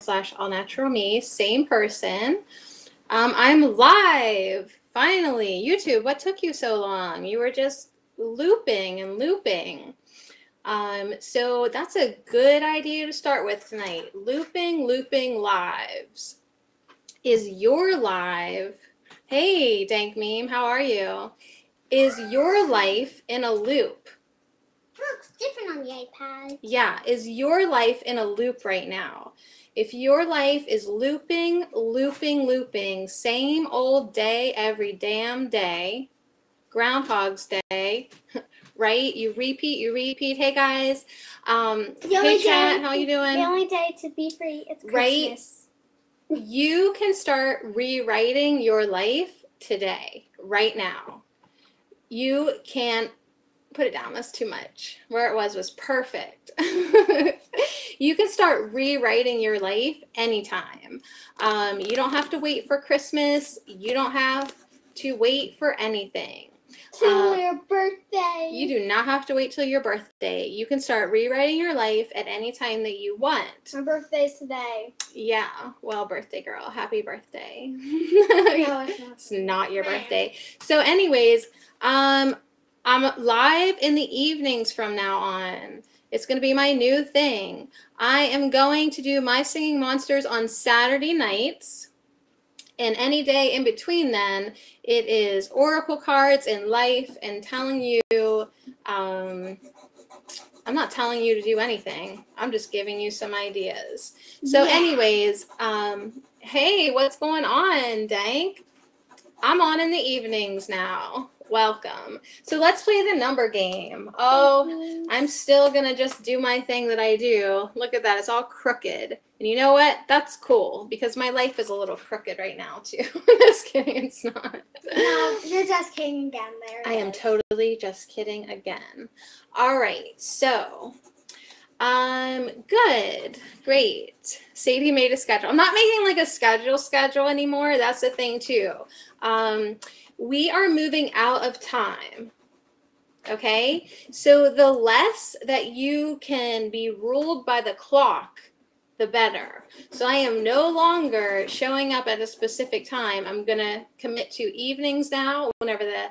youtube.com/allnaturalme, same person. I'm live, finally. YouTube, what took you so long? You were just looping and looping. So that's a good idea to start with tonight. Looping lives. Is your live, hey Dank Meme, how are you? Is your life in a loop? Looks different on the iPad. Yeah, is your life in a loop right now? If your life is looping, same old day every damn day, Groundhog's Day, right? You repeat. Hey guys, hey chat, how you doing? The only day to be free is Christmas. Right? You can start rewriting your life today, right now. You can put it down, that's too much. Where it was perfect. You can start rewriting your life anytime. You don't have to wait for Christmas. You don't have to wait for anything. Till your birthday. You do not have to wait till your birthday. You can start rewriting your life at any time that you want. My birthday's today. Yeah, well, birthday girl, happy birthday. No, it's not. It's not your birthday. So anyways, I'm live in the evenings from now on. It's going to be my new thing. I am going to do My Singing Monsters on Saturday nights. And any day in between then, it is oracle cards and life and telling you, I'm not telling you to do anything. I'm just giving you some ideas. So anyways, hey, what's going on, Dank? I'm on in the evenings now. Welcome. So let's play the number game. Oh, I'm still going to just do my thing that I do. Look at that. It's all crooked. And you know what? That's cool because my life is a little crooked right now too. Just kidding. It's not. No, you're just kidding down there. I am totally just kidding again. All right. So, good. Great. Sadie made a schedule. I'm not making like a schedule anymore. That's the thing too. We are moving out of time. Okay? So the less that you can be ruled by the clock, the better. So I am no longer showing up at a specific time. I'm going to commit to evenings now. Whenever the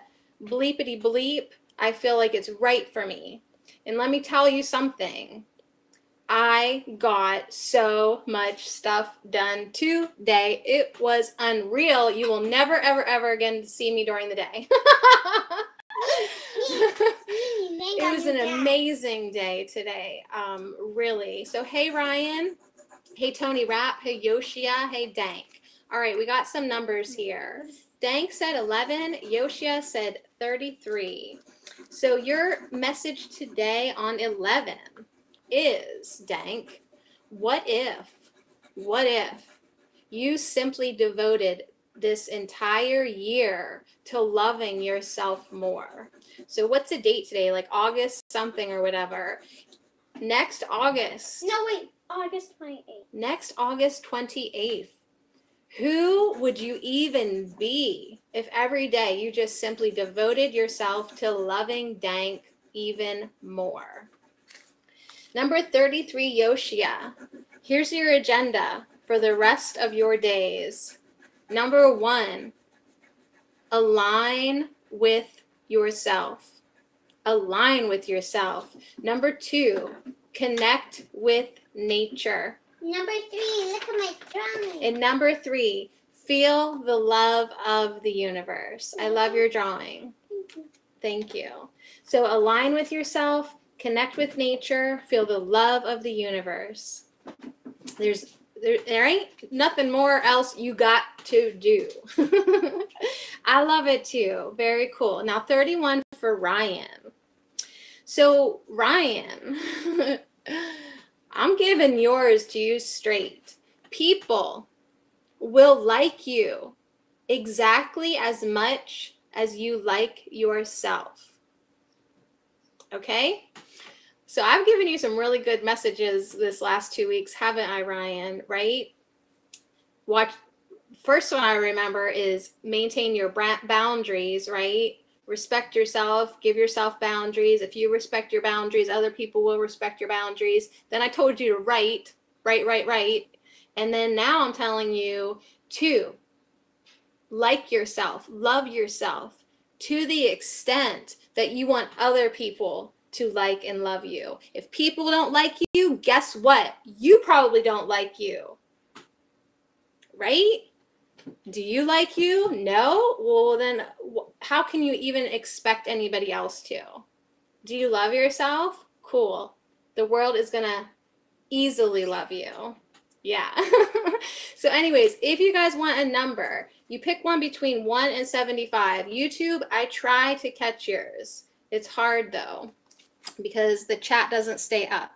bleepity bleep, I feel like it's right for me. And let me tell you something. I got so much stuff done today. It was unreal. You will never, ever again see me during the day. It was an amazing day today. Really. So, hey, Ryan. Hey, Tony Rapp. Hey, Yoshia. Hey, Dank. All right, we got some numbers here. Dank said 11. Yoshia said 33. So, your message today on 11 is, Dank, what if you simply devoted this entire year to loving yourself more? So what's the date today? Like August something or whatever. Next August. No, wait. August 28th. Next August 28th. Who would you even be if every day you just simply devoted yourself to loving Dank even more? Number 33, Yoshia. Here's your agenda for the rest of your days. Number 1, align with yourself. Align with yourself. Number 2, connect with nature. Number 3, look at my drawing. And number 3, feel the love of the universe. I love your drawing. Thank you. So align with yourself. Connect with nature, feel the love of the universe. There ain't nothing more else you got to do. I love it too. Very cool. Now 31 for Ryan. So Ryan, I'm giving yours to you straight. People will like you exactly as much as you like yourself. Okay? So I've given you some really good messages this last 2 weeks, haven't I, Ryan? Right? First one I remember is maintain your boundaries, right? Respect yourself, give yourself boundaries. If you respect your boundaries, other people will respect your boundaries. Then I told you to write. And then now I'm telling you to like yourself, love yourself to the extent that you want other people to like and love you. If people don't like you, guess what? You probably don't like you. Right? Do you like you? No? Well, then how can you even expect anybody else to? Do you love yourself? Cool. The world is going to easily love you. Yeah. So anyways, if you guys want a number, you pick one between 1 and 75. YouTube, I try to catch yours. It's hard though, because the chat doesn't stay up.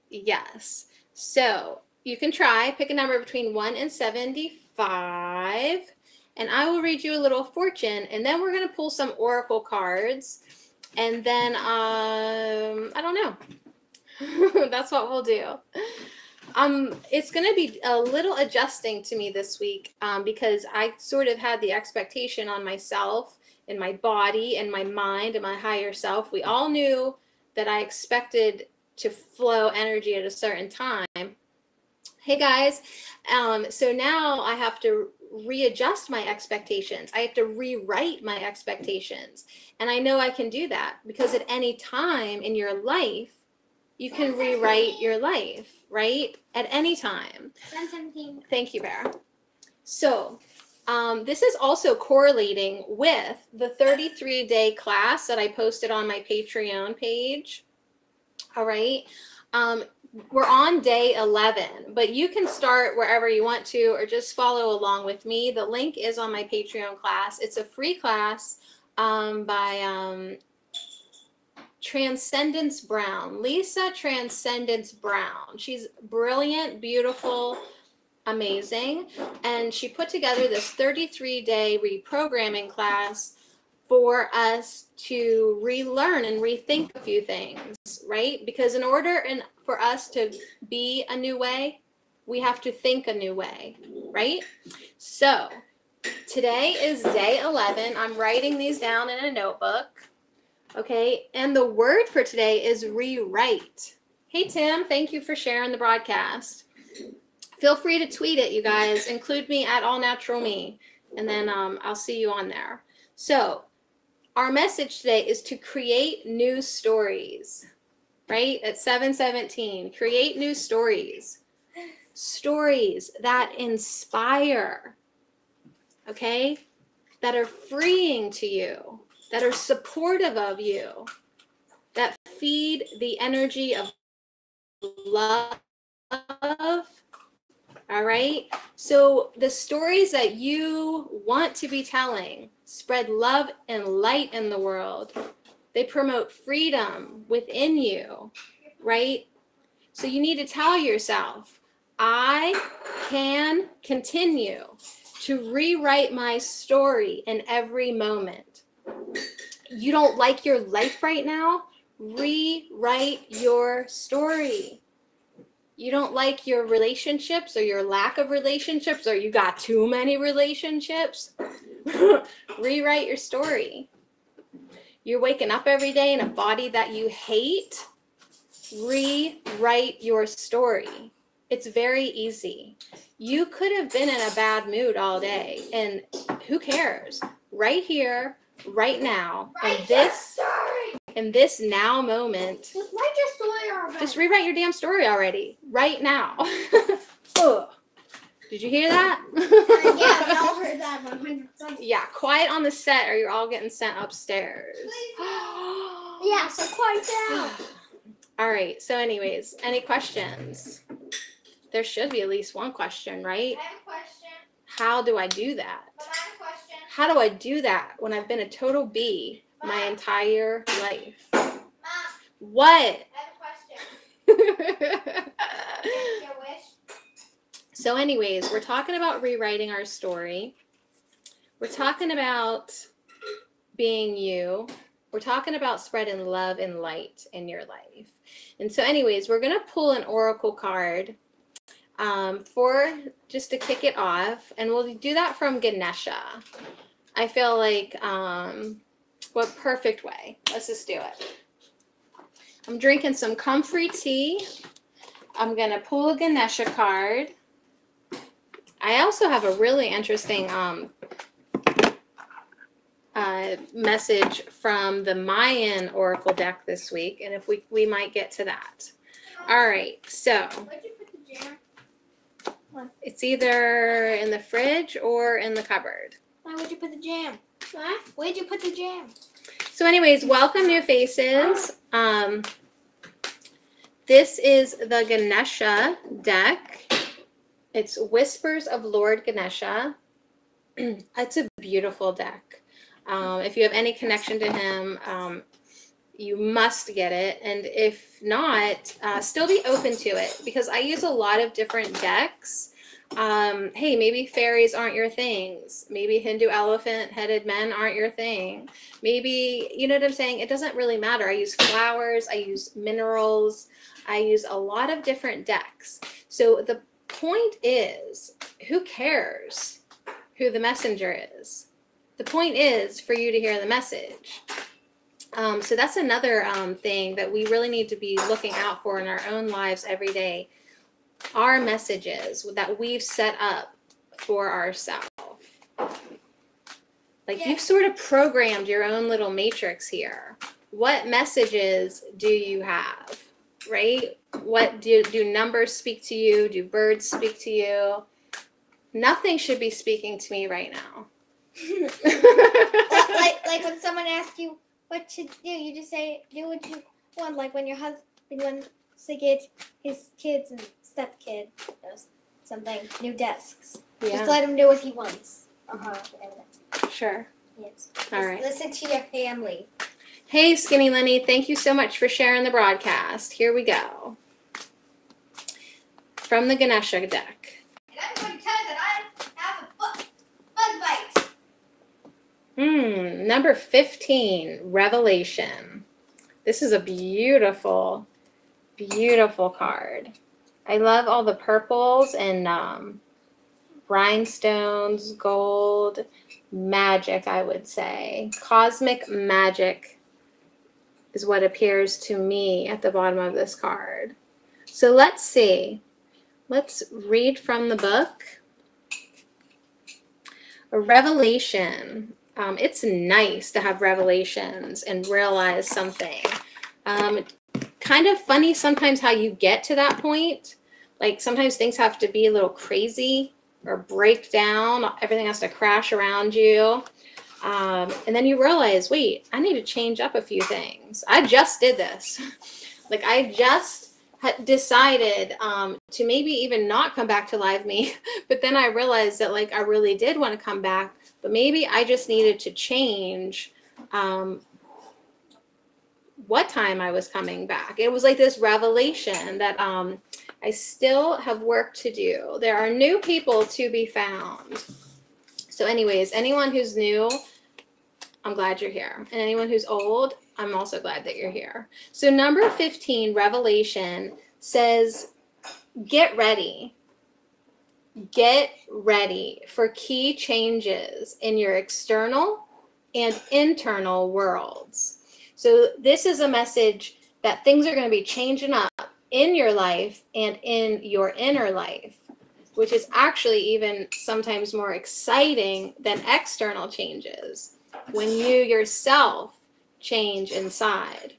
Yes. So you can try, pick a number between 1 and 75, and I will read you a little fortune, and then we're going to pull some oracle cards, and then, I don't know. That's what we'll do. It's going to be a little adjusting to me this week, because I sort of had the expectation on myself and my body and my mind and my higher self. We all knew that I expected to flow energy at a certain time. Hey guys, so now I have to readjust my expectations. I have to rewrite my expectations. And I know I can do that because at any time in your life, you can rewrite your life, right? At any time. 17. Thank you, Bear. So this is also correlating with the 33-day class that I posted on my Patreon page. All right. We're on day 11, but you can start wherever you want to or just follow along with me. The link is on my Patreon class. It's a free class by Transcendence Brown, Lisa Transcendence Brown. She's brilliant, beautiful, amazing, and she put together this 33-day reprogramming class for us to relearn and rethink a few things, right? Because in order for us to be a new way, we have to think a new way, right? So today is day 11. I'm writing these down in a notebook, okay? And the word for today is rewrite. Hey, Tim, thank you for sharing the broadcast. Feel free to tweet it, you guys. Include me at allnaturalme, and then I'll see you on there. So our message today is to create new stories, right? At 7:17, create new stories. Stories that inspire, okay? That are freeing to you, that are supportive of you, that feed the energy of love. All right. So the stories that you want to be telling spread love and light in the world. They promote freedom within you, right? So you need to tell yourself, I can continue to rewrite my story in every moment. You don't like your life right now? Rewrite your story. You don't like your relationships or your lack of relationships, or you got too many relationships? Rewrite your story. You're waking up every day in a body that you hate? Rewrite your story. It's very easy. You could have been in a bad mood all day, and who cares? Right here, right now, in this now moment, Just write your story already. just rewrite your damn story already, right now. Ugh. Did you hear that? Yeah, we all heard that 100%. Yeah, quiet on the set or you're all getting sent upstairs. Yeah, so quiet down. All right, so anyways, any questions? There should be at least one question, right? I have a question. How do I do that? But I have a question. How do I do that when I've been a total B my entire life? Mom, What? I have a question. Your wish? So anyways, we're talking about rewriting our story. We're talking about being you. We're talking about spreading love and light in your life. And so anyways, we're going to pull an oracle card for just to kick it off. And we'll do that from Ganesha. I feel like, what perfect way. Let's just do it. I'm drinking some comfrey tea. I'm going to pull a Ganesha card. I also have a really interesting message from the Mayan Oracle deck this week, and if we might get to that. All right, so Where'd you put the jam? it's either in the fridge or in the cupboard. Why would you put the jam? What? Where'd you put the jam? So anyways, welcome new faces. This is the Ganesha deck. It's Whispers of Lord Ganesha. It's a beautiful deck. If you have any connection to him, you must get it. And if not, still be open to it, because I use a lot of different decks. Hey, maybe fairies aren't your things. Maybe Hindu elephant-headed men aren't your thing. Maybe, you know what I'm saying? It doesn't really matter. I use flowers. I use minerals. I use a lot of different decks. So the point is, who cares who the messenger is? The point is for you to hear the message. So that's another thing that we really need to be looking out for in our own lives every day. Our messages that we've set up for ourselves. Like, you've sort of programmed your own little matrix here. What messages do you have, right? What do numbers speak to you? Do birds speak to you? Nothing should be speaking to me right now. like when someone asks you what to do, you just say, do what you want. Like when your husband wants to get his kids and stepkid something, new desks. Yeah. Just let him do what he wants. Sure. Yes. All right. Listen to your family. Hey, Skinny Lenny, thank you so much for sharing the broadcast. Here we go. From the Ganesha deck. And I'm going to tell you that I have a bug bite. Number 15, Revelation. This is a beautiful, beautiful card. I love all the purples and rhinestones, gold, magic, I would say. Cosmic magic is what appears to me at the bottom of this card. So let's see. Let's read from the book. A revelation. It's nice to have revelations and realize something. Kind of funny sometimes how you get to that point. Like, sometimes things have to be a little crazy or break down. Everything has to crash around you. And then you realize, wait, I need to change up a few things. I just did this. Like, I just decided to maybe even not come back to Live Me. But then I realized that, like, I really did want to come back. But maybe I just needed to change what time I was coming back. It was like this revelation that I still have work to do. There are new people to be found. So anyways, anyone who's new, I'm glad you're here. And anyone who's old, I'm also glad that you're here. So number 15, Revelation, says, get ready. Get ready for key changes in your external and internal worlds. So this is a message that things are going to be changing up in your life and in your inner life, which is actually even sometimes more exciting than external changes when you yourself change inside.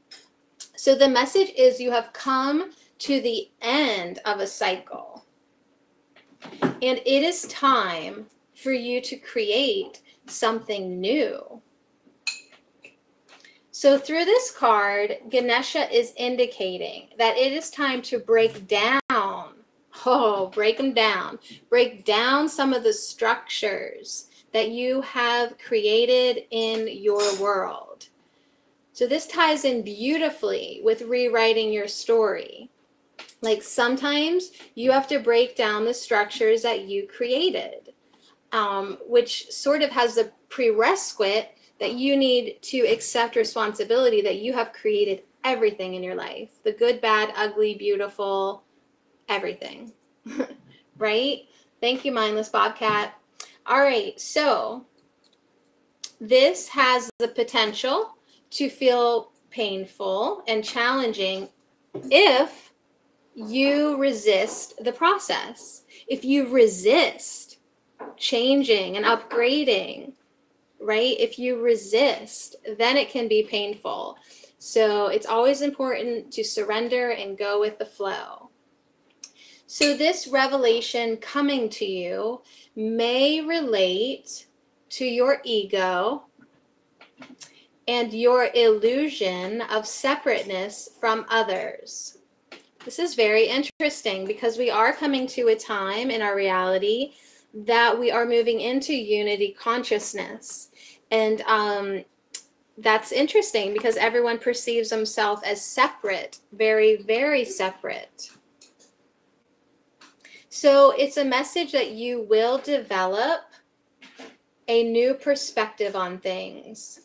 So the message is, you have come to the end of a cycle, and it is time for you to create something new. So through this card, Ganesha is indicating that it is time to break down. Break them down. Break down some of the structures that you have created in your world. So this ties in beautifully with rewriting your story. Like, sometimes you have to break down the structures that you created, which sort of has the prerequisite that you need to accept responsibility that you have created everything in your life. The good, bad, ugly, beautiful, everything. Right? Thank you, Mindless Bobcat. All right, so this has the potential to feel painful and challenging if you resist the process. If you resist changing and upgrading, right? If you resist, then it can be painful. So it's always important to surrender and go with the flow. So this revelation coming to you may relate to your ego and your illusion of separateness from others. This is very interesting because we are coming to a time in our reality that we are moving into unity consciousness. And that's interesting because everyone perceives themselves as separate, very, very separate. So it's a message that you will develop a new perspective on things.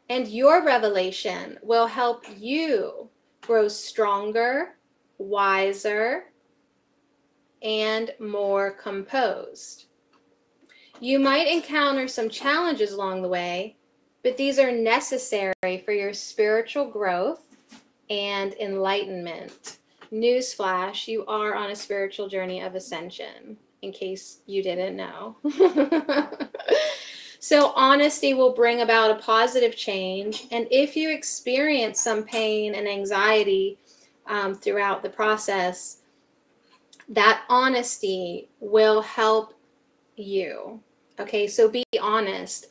And your revelation will help you grow stronger, wiser, and more composed. You might encounter some challenges along the way, but these are necessary for your spiritual growth and enlightenment. Newsflash, you are on a spiritual journey of ascension, in case you didn't know. So honesty will bring about a positive change. And if you experience some pain and anxiety throughout the process, that honesty will help you. Okay, so be honest.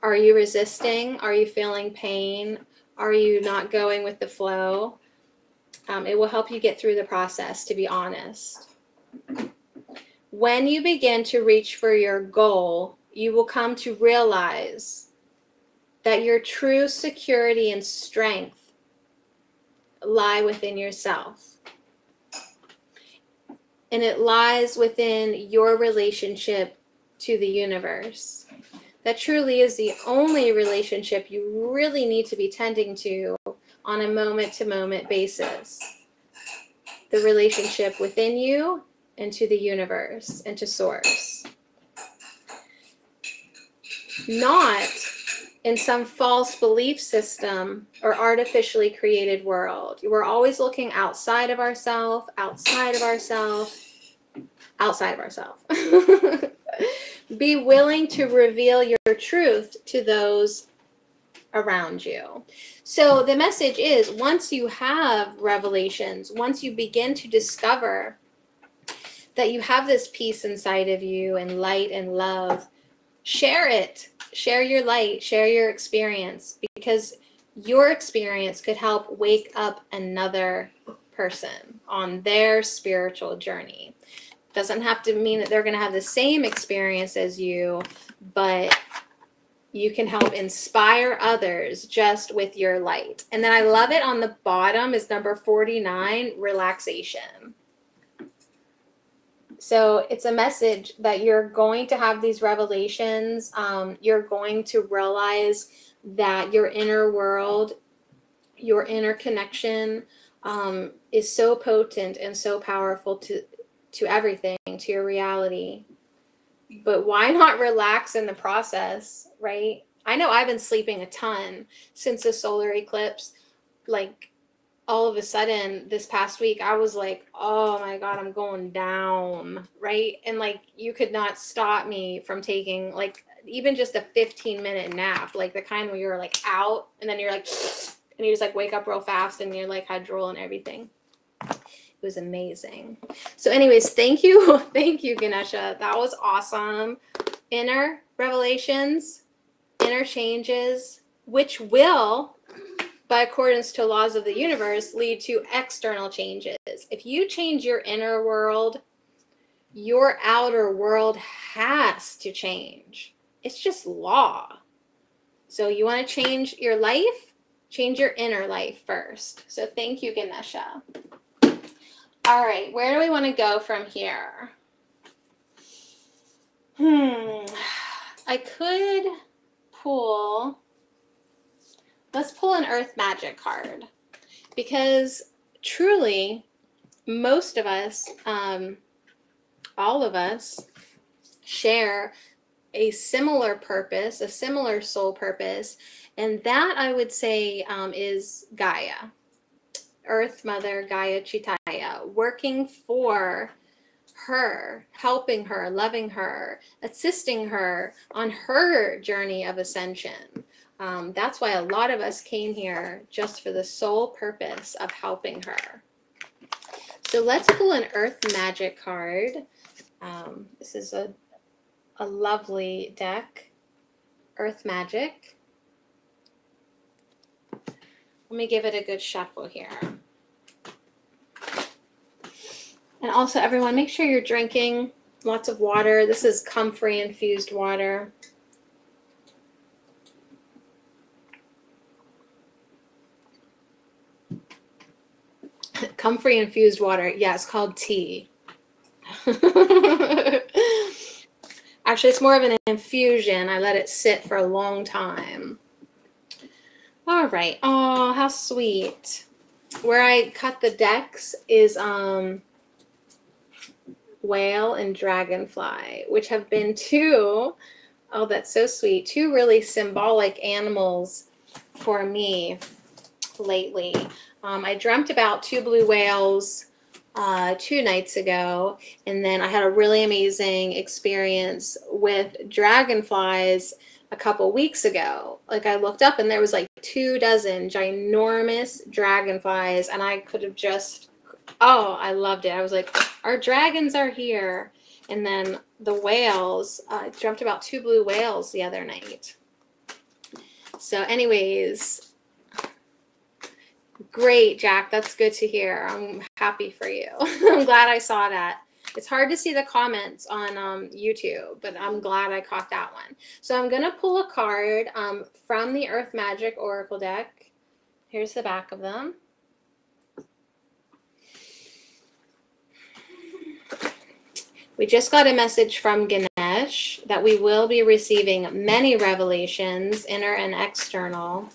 Are you resisting? Are you feeling pain? Are you not going with the flow? It will help you get through the process, to be honest. When you begin to reach for your goal, you will come to realize that your true security and strength lie within yourself. And it lies within your relationship to the universe. That truly is the only relationship you really need to be tending to on a moment-to-moment basis. The relationship within you and to the universe and to source. Not in some false belief system or artificially created world. We're always looking outside of ourselves, outside of ourselves, outside of ourselves. Be willing to reveal your truth to those around you. So the message is, once you have revelations, once you begin to discover that you have this peace inside of you and light and love, share it. Share your light, share your experience, because your experience could help wake up another person on their spiritual journey. Doesn't have to mean that they're going to have the same experience as you, but you can help inspire others just with your light. And then I love it on the bottom is number 49, relaxation. So it's a message that you're going to have these revelations. You're going to realize that your inner world, your inner connection is so potent and so powerful to everything, to your reality. But why not relax in the process, right? I know I've been sleeping a ton since the solar eclipse. Like, all of a sudden this past week, I was like, oh my God, I'm going down, right? And like, you could not stop me from taking like even just a 15-minute nap, like the kind where you're like out and then you're like, and you just like wake up real fast and you're like hydrool and everything. It was amazing. So anyways, thank you. Thank you, Ganesha. That was awesome. Inner revelations, inner changes, which will, by accordance to laws of the universe, lead to external changes. If you change your inner world, your outer world has to change. It's just law. So you want to change your life? Change your inner life first. So thank you, Ganesha. All right, where do we want to go from here? I could pull... Let's pull an Earth Magic card, because truly, most of us, all of us, share a similar purpose, a similar soul purpose, and that I would say is Gaia. Earth Mother Gaia Chitaya, working for her, helping her, loving her, assisting her on her journey of ascension. That's why a lot of us came here just for the sole purpose of helping her. So let's pull an Earth Magic card. This is a lovely deck, Earth Magic. Let me give it a good shuffle here. And also, everyone, make sure you're drinking lots of water. This is comfrey infused water. Comfrey infused water. Yeah, it's called tea. Actually, it's more of an infusion. I let it sit for a long time. All right. Oh, how sweet. Where I cut the decks is whale and dragonfly, which have been two, oh, that's so sweet, two really symbolic animals for me lately. I dreamt about two blue whales 2 nights ago, and then I had a really amazing experience with dragonflies a couple weeks ago. Like, I looked up and there was like 24 ginormous dragonflies, and I could have just, oh, I loved it. I was like, our dragons are here. And then the whales, I dreamt about 2 blue whales the other night. So anyways, great, Jack. That's good to hear. I'm happy for you. I'm glad I saw that. It's hard to see the comments on YouTube, but I'm glad I caught that one. So I'm going to pull a card from the Earth Magic Oracle deck. Here's the back of them. We just got a message from Ganesh that we will be receiving many revelations, inner and external.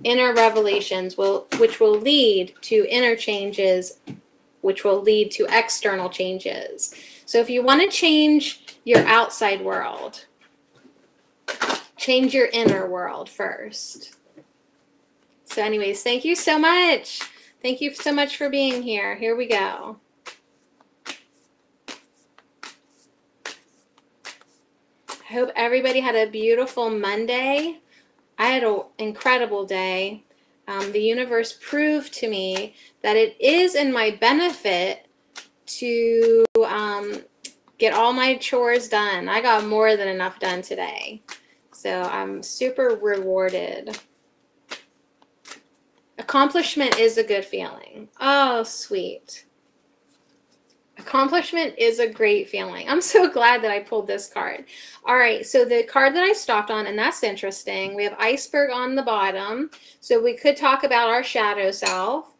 Inner revelations which will lead to inner changes, which will lead to external changes. So if you want to change your outside world, change your inner world first. So anyways, thank you so much. Thank you so much for being here. Here we go. I hope everybody had a beautiful Monday. I had an incredible day. The universe proved to me that it is in my benefit to get all my chores done. I got more than enough done today. So I'm super rewarded. Accomplishment is a good feeling. Oh, sweet. Accomplishment is a great feeling. I'm so glad that I pulled this card. All right, so the card that I stopped on, and that's interesting, we have iceberg on the bottom. So we could talk about our shadow self.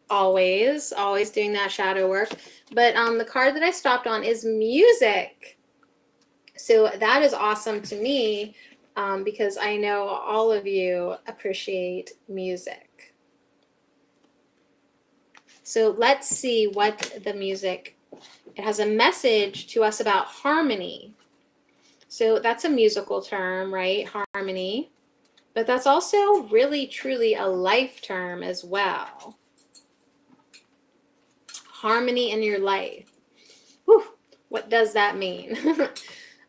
Always doing that shadow work. But the card that I stopped on is music. So that is awesome to me because I know all of you appreciate music. So let's see what the music, it has a message to us about harmony. So that's a musical term, right? Harmony. But that's also really, truly a life term as well. Harmony in your life. Whew, what does that mean?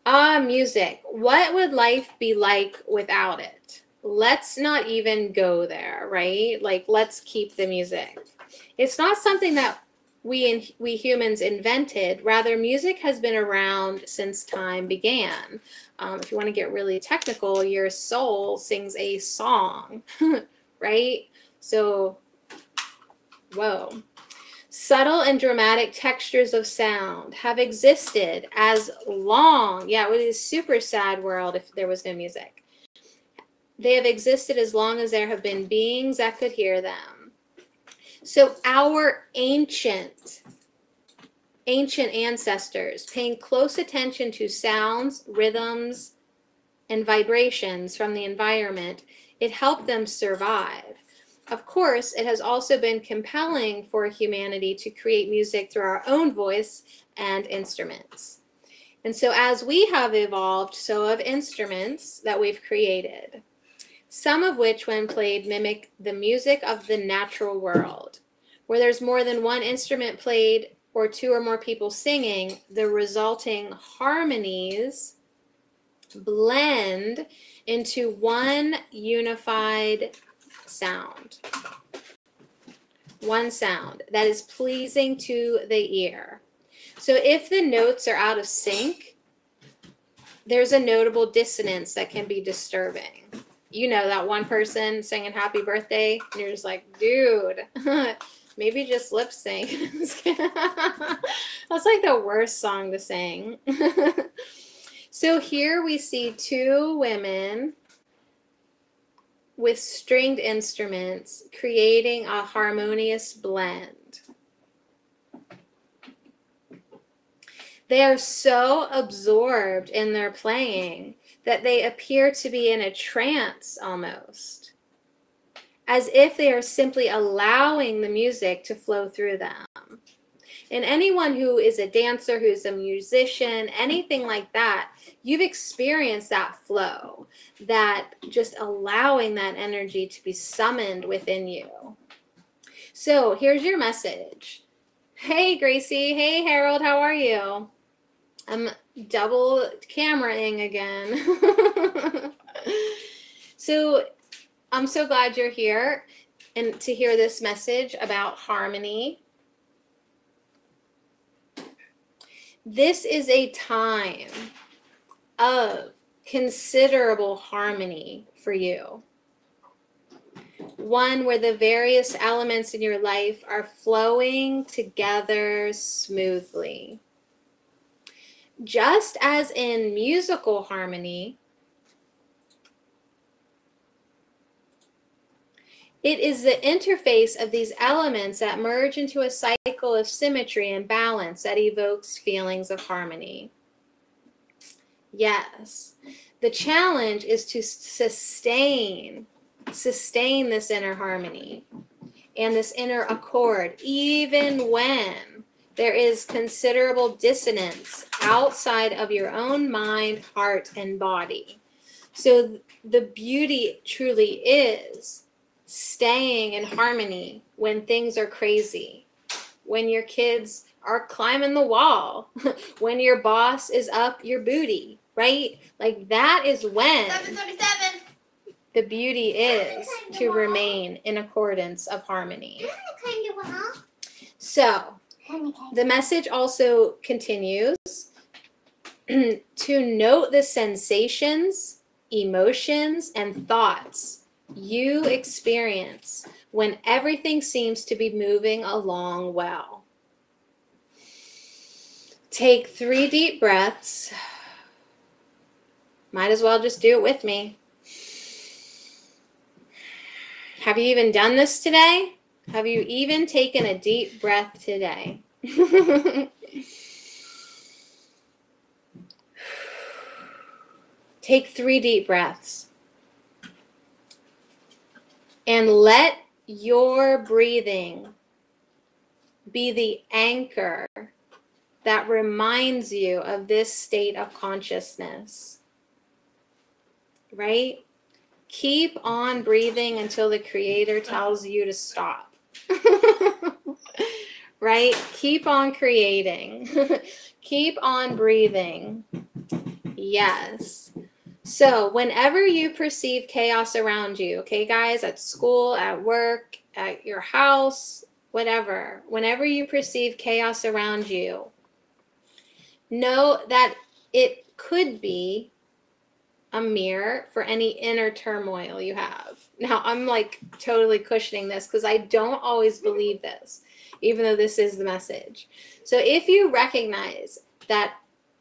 Music. What would life be like without it? Let's not even go there, right? Like, let's keep the music. It's not something that we humans invented. Rather, music has been around since time began. If you want to get really technical, your soul sings a song, right? So, whoa. Subtle and dramatic textures of sound have existed as long, yeah, it would be a super sad world if there was no music. They have existed as long as there have been beings that could hear them. So our ancient ancestors, paying close attention to sounds, rhythms, and vibrations from the environment, it helped them survive. Of course, it has also been compelling for humanity to create music through our own voice and instruments. And so as we have evolved, so have instruments that we've created. some of which, when played, mimic the music of the natural world. Where there's more than one instrument played or two or more people singing, the resulting harmonies blend into one unified sound. One sound that is pleasing to the ear. So if the notes are out of sync, there's a notable dissonance that can be disturbing. You know, that one person singing happy birthday, and you're just like, dude, maybe just lip sync. That's like the worst song to sing. So here we see two women with stringed instruments creating a harmonious blend. They are so absorbed in their playing that they appear to be in a trance almost, as if they are simply allowing the music to flow through them. And anyone who is a dancer, who's a musician, anything like that, you've experienced that flow, that just allowing that energy to be summoned within you. So here's your message. Hey, Gracie. Hey, Harold. How are you? I'm double cameraing again. So I'm so glad you're here and to hear this message about harmony. This is a time of considerable harmony for you. One where the various elements in your life are flowing together smoothly. Just as in musical harmony, it is the interface of these elements that merge into a cycle of symmetry and balance that evokes feelings of harmony. Yes, the challenge is to sustain this inner harmony and this inner accord, even when there is considerable dissonance outside of your own mind, heart, and body. So the beauty truly is staying in harmony when things are crazy, when your kids are climbing the wall, when your boss is up your booty, right? Like that is when 7:37. the beauty is to remain in accordance of harmony. So the message also continues to note the sensations, emotions, and thoughts you experience when everything seems to be moving along well. Take 3 deep breaths. Might as well just do it with me. Have you even done this today? Have you even taken a deep breath today? Take 3 deep breaths. And let your breathing be the anchor that reminds you of this state of consciousness. Right? Keep on breathing until the Creator tells you to stop. Right? Keep on creating. Keep on breathing. Yes. So whenever you perceive chaos around you, okay, guys, at school, at work, at your house, whatever, whenever you perceive chaos around you, know that it could be a mirror for any inner turmoil you have. Now, I'm like totally cushioning this because I don't always believe this, even though this is the message. So if you recognize that,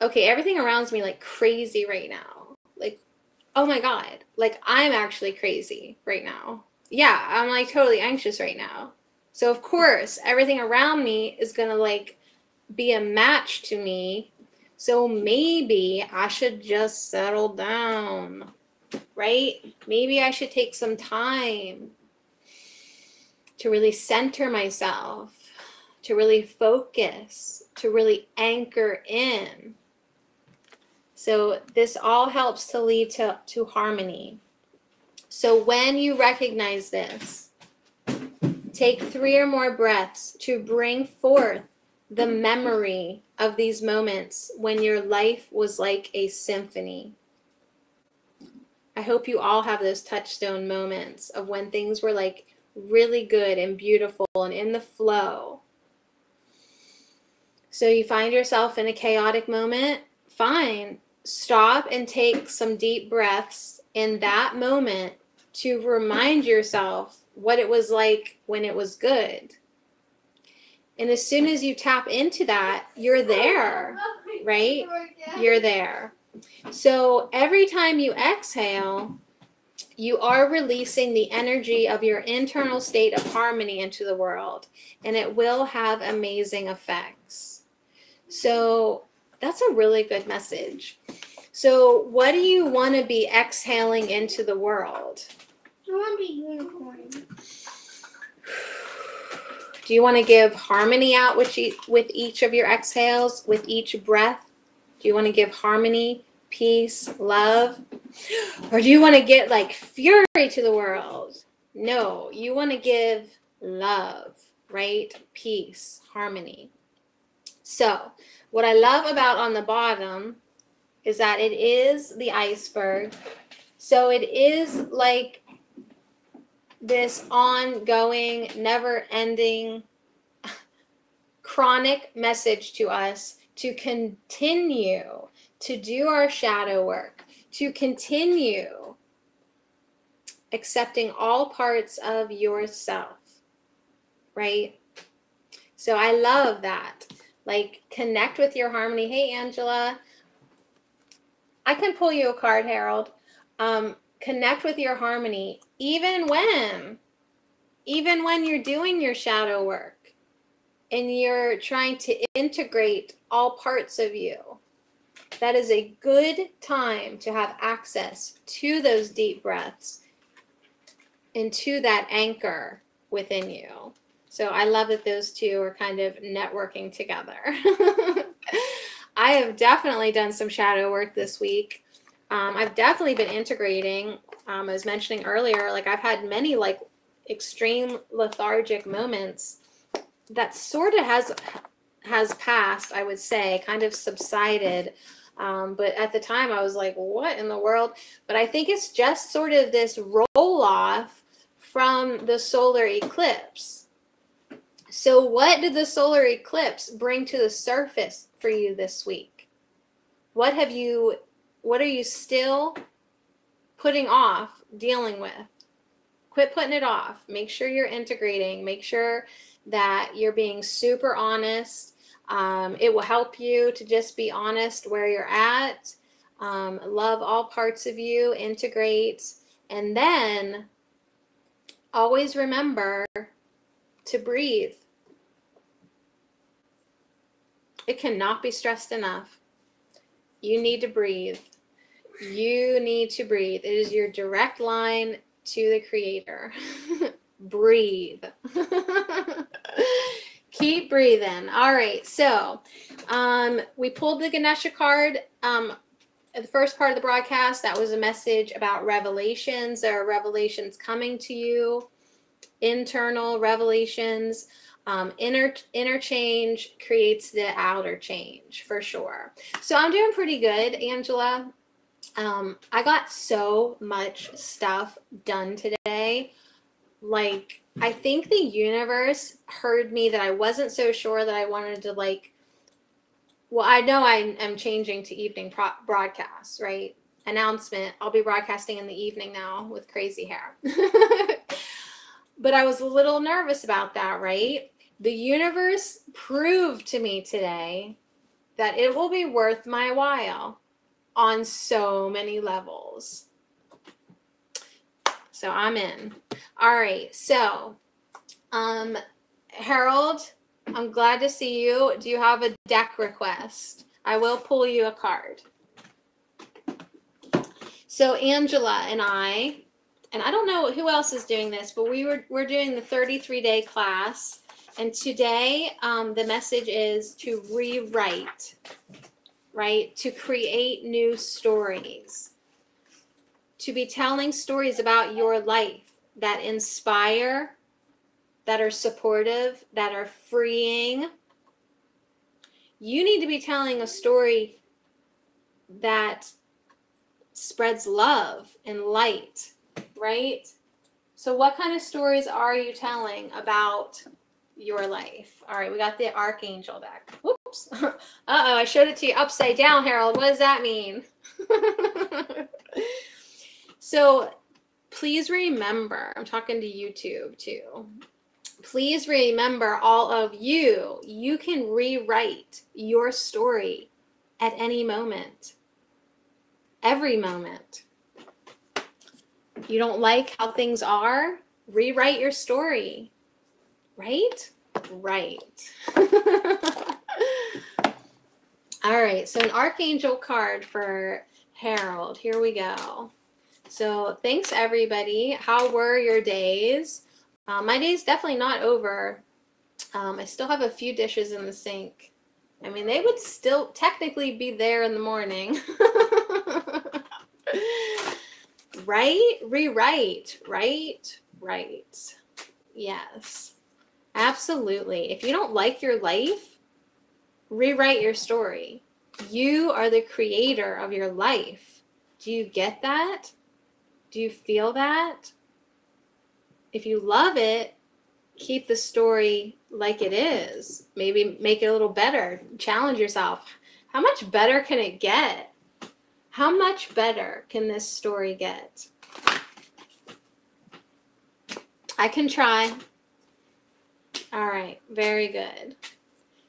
okay, everything around me like crazy right now, like, oh my God, like I'm actually crazy right now. Yeah, I'm like totally anxious right now. So of course, everything around me is gonna like be a match to me. So maybe I should just settle down, right? Maybe I should take some time to really center myself, to really focus, to really anchor in. So this all helps to lead to harmony. So when you recognize this, take 3 or more breaths to bring forth the memory of these moments when your life was like a symphony. I hope you all have those touchstone moments of when things were like really good and beautiful and in the flow. So you find yourself in a chaotic moment, fine. Stop and take some deep breaths in that moment to remind yourself what it was like when it was good. And as soon as you tap into that, you're there, right? You're there. So every time you exhale, you are releasing the energy of your internal state of harmony into the world, and it will have amazing effects. So that's a really good message. So what do you want to be exhaling into the world? I want to be a unicorn. Do you want to give harmony out with each of your exhales, with each breath? Do you want to give harmony, peace, love? Or do you want to get like fury to the world? No, you want to give love, right? Peace, harmony. So what I love about on the bottom is that it is the iceberg. So it is like this ongoing, never-ending, chronic message to us to continue to do our shadow work, to continue accepting all parts of yourself, right? So I love that. Like, connect with your harmony. Hey, Angela. I can pull you a card, Harold. Connect with your harmony, even when you're doing your shadow work and you're trying to integrate all parts of you. That is a good time to have access to those deep breaths and to that anchor within you. So I love that those two are kind of networking together. I have definitely done some shadow work this week. I've definitely been integrating. I was mentioning earlier, like I've had many like extreme lethargic moments that sort of has passed, I would say, kind of subsided. But at the time I was like, what in the world? But I think it's just sort of this roll off from the solar eclipse. So what did the solar eclipse bring to the surface for you this week? What are you still putting off dealing with? Quit putting it off. Make sure you're integrating. Make sure that you're being super honest. It will help you to just be honest where you're at. Love all parts of you. Integrate. And then always remember to breathe. It cannot be stressed enough. You need to breathe. You need to breathe. It is your direct line to the Creator. Breathe. Keep breathing. All right. So we pulled the Ganesha card. The first part of the broadcast, that was a message about revelations. There are revelations coming to you. Internal revelations. Interchange creates the outer change for sure. So I'm doing pretty good, Angela. I got so much stuff done today. Like, I think the universe heard me that I wasn't so sure that I wanted to well, I know I am changing to evening broadcasts, right? Announcement. I'll be broadcasting in the evening now with crazy hair. But I was a little nervous about that, right? The universe proved to me today that it will be worth my while on so many levels. So I'm in. All right. So, Harold, I'm glad to see you. Do you have a deck request? I will pull you a card. So Angela and I don't know who else is doing this, but we're doing the 33-day class. And today, the message is to rewrite, right? To create new stories, to be telling stories about your life that inspire, that are supportive, that are freeing. You need to be telling a story that spreads love and light, right? So what kind of stories are you telling about your life? All right, we got the Archangel deck. Whoops. Uh-oh, I showed it to you upside down, Harold. What does that mean? So please remember, I'm talking to YouTube too. Please remember, all of you, you can rewrite your story at any moment, every moment. You don't like how things are? Rewrite your story, right? Right. All right, so an Archangel card for Harold. Here we go. So thanks, everybody. How were your days? My day's definitely not over. I still have a few dishes in the sink. I mean, they would still technically be there in the morning. Right? Rewrite. Right. Yes. Absolutely. If you don't like your life, rewrite your story. You are the creator of your life. Do you get that? Do you feel that? If you love it, keep the story like it is. Maybe make it a little better. Challenge yourself. How much better can it get? How much better can this story get? I can try. All right, very good.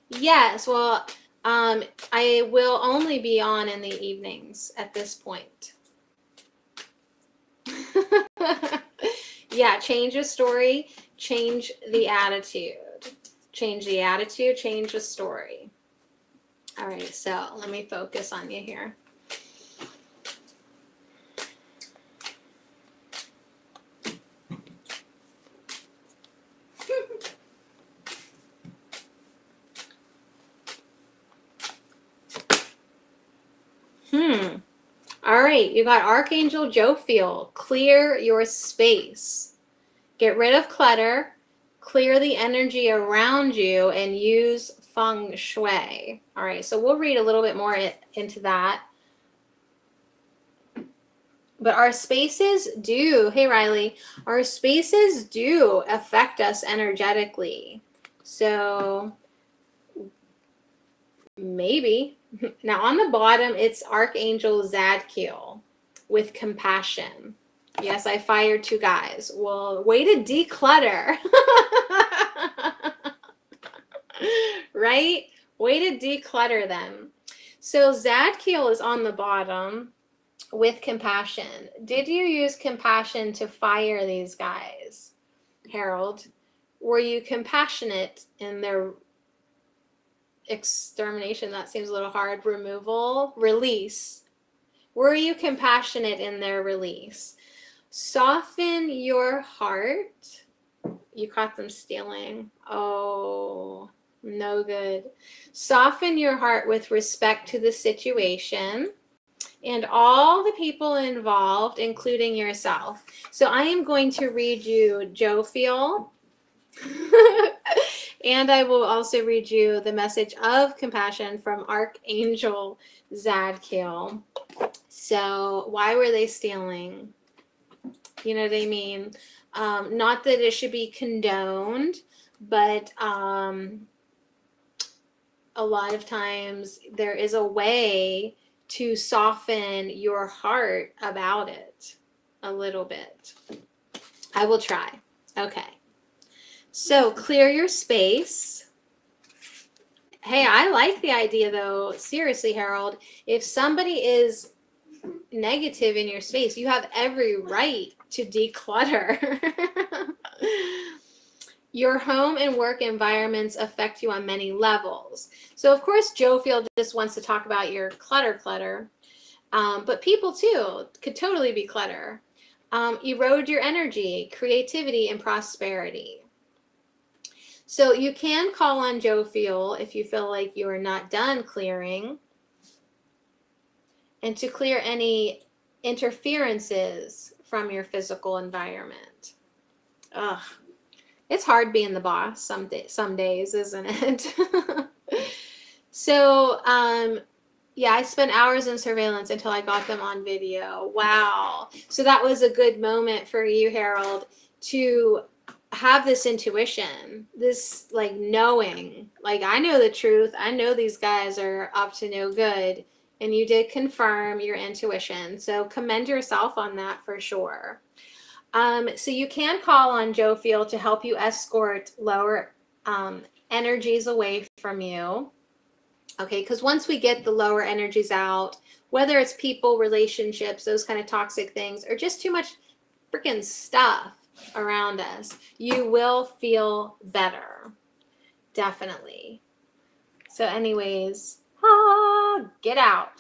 Yes, well, I will only be on in the evenings at this point. Yeah, change the story, change the attitude. Change the attitude, change the story. All right, so let me focus on you here. All right, you got Archangel Jophiel. Clear your space. Get rid of clutter, clear the energy around you, and use feng shui. All right, so we'll read a little bit more into that. But our spaces do, hey Riley, our spaces do affect us energetically. So maybe. Now on the bottom, it's Archangel Zadkiel with compassion. Yes, I fired 2 guys. Well, way to declutter. Right? Way to declutter them. So Zadkiel is on the bottom with compassion. Did you use compassion to fire these guys, Harold? Were you compassionate in their extermination? That seems a little hard. Removal, release. Were you compassionate in their release? Soften your heart. You caught them stealing. Oh, no good. Soften your heart with respect to the situation and all the people involved, including yourself. So I am going to read you Jophiel. And I will also read you the message of compassion from Archangel Zadkiel. So why were they stealing? You know what I mean? Not that it should be condoned, but a lot of times there is a way to soften your heart about it a little bit. I will try. Okay. So clear your space. Hey, I like the idea though. Seriously, Harold, if somebody is negative in your space, you have every right to declutter. Your home and work environments affect you on many levels. So of course, Jophiel just wants to talk about your clutter. But people too could totally be clutter. Erode your energy, creativity, and prosperity. So you can call on Jophiel if you feel like you are not done clearing. And to clear any interferences from your physical environment. Ugh. It's hard being the boss some days, isn't it? So, yeah, I spent hours in surveillance until I got them on video. Wow. So that was a good moment for you, Harold, to have this intuition, this like knowing, like I know the truth. I know these guys are up to no good. And you did confirm your intuition. So commend yourself on that for sure. So you can call on Joe Field to help you escort lower energies away from you. Okay, because once we get the lower energies out, whether it's people, relationships, those kind of toxic things, or just too much freaking stuff around us, you will feel better. Definitely. So anyways, get out.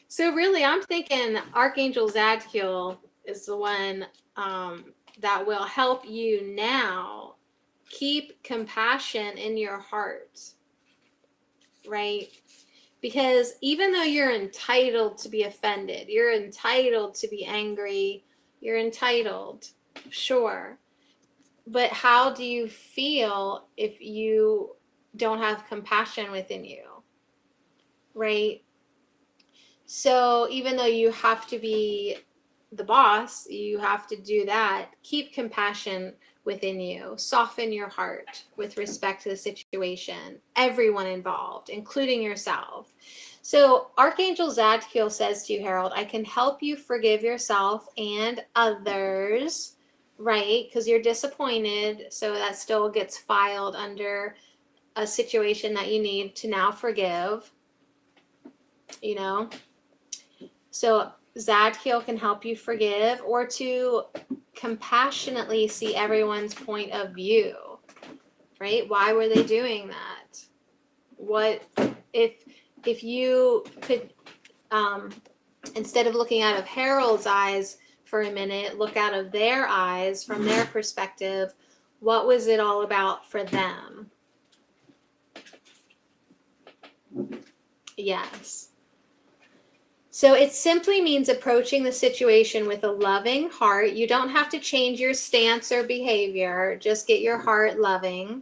So really, I'm thinking Archangel Zadkiel is the one that will help you now keep compassion in your heart, right? Because even though you're entitled to be offended, you're entitled to be angry, you're entitled, sure. But how do you feel if you don't have compassion within you, right? So even though you have to be the boss, you have to do that. Keep compassion within you. Soften your heart with respect to the situation, everyone involved, including yourself. So Archangel Zadkiel says to you, Harold, I can help you forgive yourself and others, right? Because you're disappointed. So that still gets filed under a situation that you need to now forgive, you know? So Zadkiel can help you forgive or to compassionately see everyone's point of view, right? Why were they doing that? What if you could, instead of looking out of Harold's eyes for a minute, look out of their eyes from their perspective, what was it all about for them? Yes. So it simply means approaching the situation with a loving heart. You don't have to change your stance or behavior. Just get your heart loving,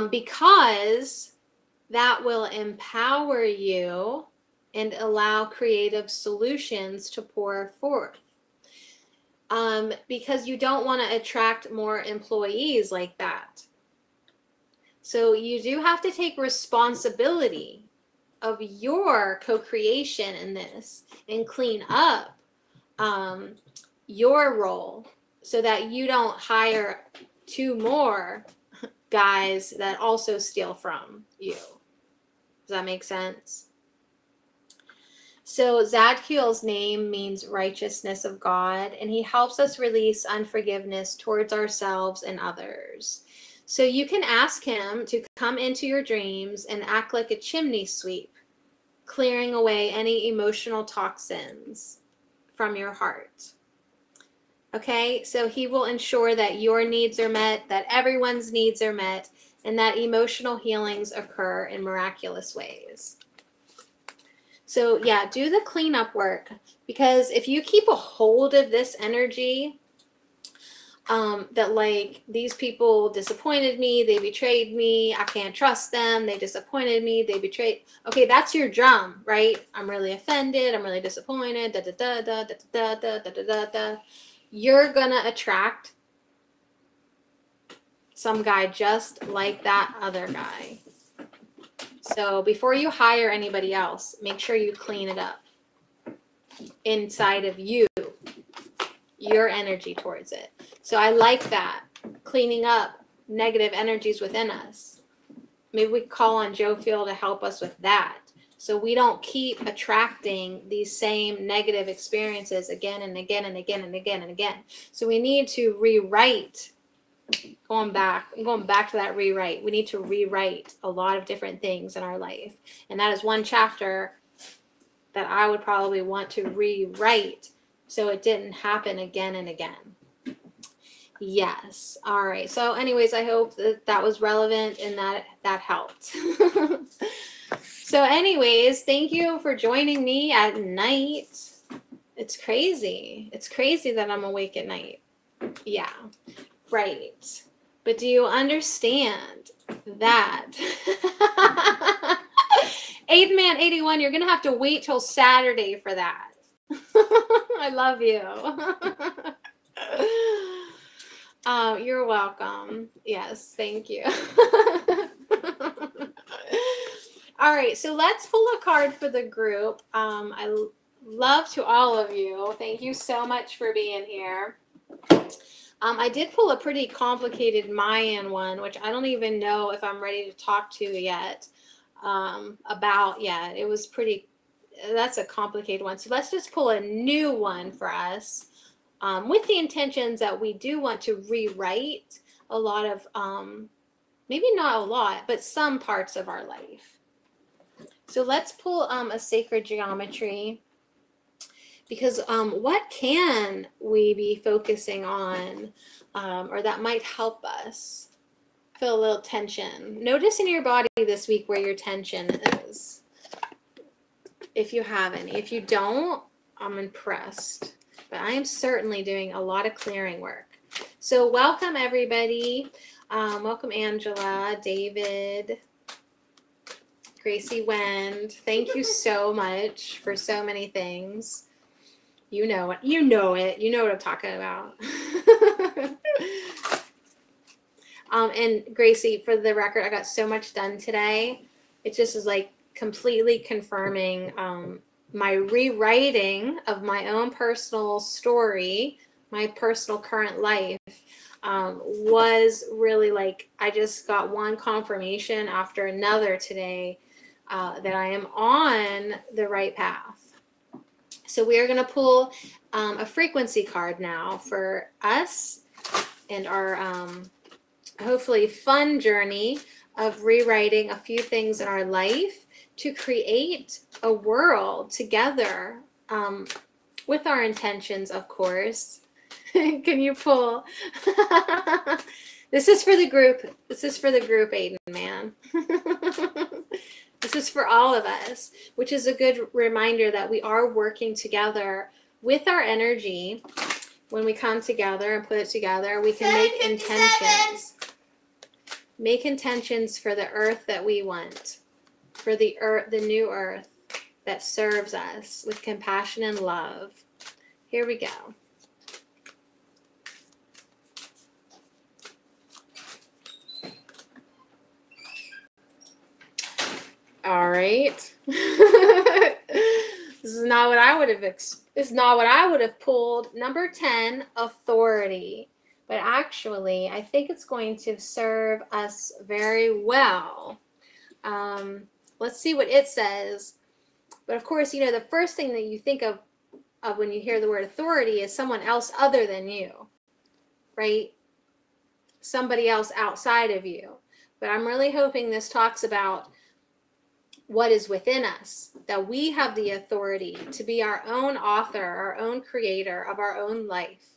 because that will empower you and allow creative solutions to pour forth. Because you don't want to attract more employees like that. So you do have to take responsibility of your co-creation in this and clean up your role so that you don't hire 2 more guys that also steal from you. Does that make sense? So Zadkiel's name means righteousness of God, and he helps us release unforgiveness towards ourselves and others. So you can ask him to come into your dreams and act like a chimney sweep, clearing away any emotional toxins from your heart. Okay, so he will ensure that your needs are met, that everyone's needs are met, and that emotional healings occur in miraculous ways. So yeah, do the cleanup work, because if you keep a hold of this energy, that like these people disappointed me, they betrayed me, I can't trust them, they disappointed me, they betrayed. Okay, that's your drum, right? I'm really offended, I'm really disappointed, da da da da da da da da da da da. You're gonna attract some guy just like that other guy. So before you hire anybody else, make sure you clean it up inside of you, your energy towards it. So I like that, cleaning up negative energies within us. Maybe we call on Joe Field to help us with that, so we don't keep attracting these same negative experiences again and again and again and again and again. So we need to rewrite. I'm going back to that rewrite. We need to rewrite a lot of different things in our life, and that is one chapter that I would probably want to rewrite so it didn't happen again and again. Yes. All right. So anyways, I hope that was relevant and that helped. So anyways, thank you for joining me at night. It's crazy. It's crazy that I'm awake at night. Yeah, right. But do you understand that? Aidman 81, you're going to have to wait till Saturday for that. I love you. You're welcome. Yes, thank you. All right, so let's pull a card for the group. I love to all of you. Thank you so much for being here. I did pull a pretty complicated Mayan one, which I don't even know if I'm ready to talk to yet about yet. It was pretty, that's a complicated one. So let's just pull a new one for us with the intentions that we do want to rewrite a lot of, maybe not a lot, but some parts of our life. So let's pull a sacred geometry, because what can we be focusing on or that might help us feel a little tension? Notice in your body this week where your tension is, if you have any. If you don't, I'm impressed. But I am certainly doing a lot of clearing work. So welcome, everybody. Welcome, Angela, David, Gracie Wend. Thank you so much for so many things. You know it. You know it. You know what I'm talking about. And Gracie, for the record, I got so much done today. It just is like completely confirming my rewriting of my own personal story, my personal current life. Was really like, I just got one confirmation after another today that I am on the right path. So we are going to pull a frequency card now for us and our hopefully fun journey of rewriting a few things in our life to create a world together with our intentions, of course. Can you pull? This is for the group. This is for the group, Aiden, man. This is for all of us, which is a good reminder that we are working together with our energy. When we come together and put it together, we can make intentions. Make intentions for the earth that we want, for the earth, the new earth that serves us with compassion and love. Here we go. All right. This is not what I would have. It's not what I would have pulled. Number 10, authority. But actually, I think it's going to serve us very well. Let's see what it says. But of course, you know, the first thing that you think of when you hear the word authority is someone else other than you, right? Somebody else outside of you. But I'm really hoping this talks about what is within us, that we have the authority to be our own author, our own creator of our own life.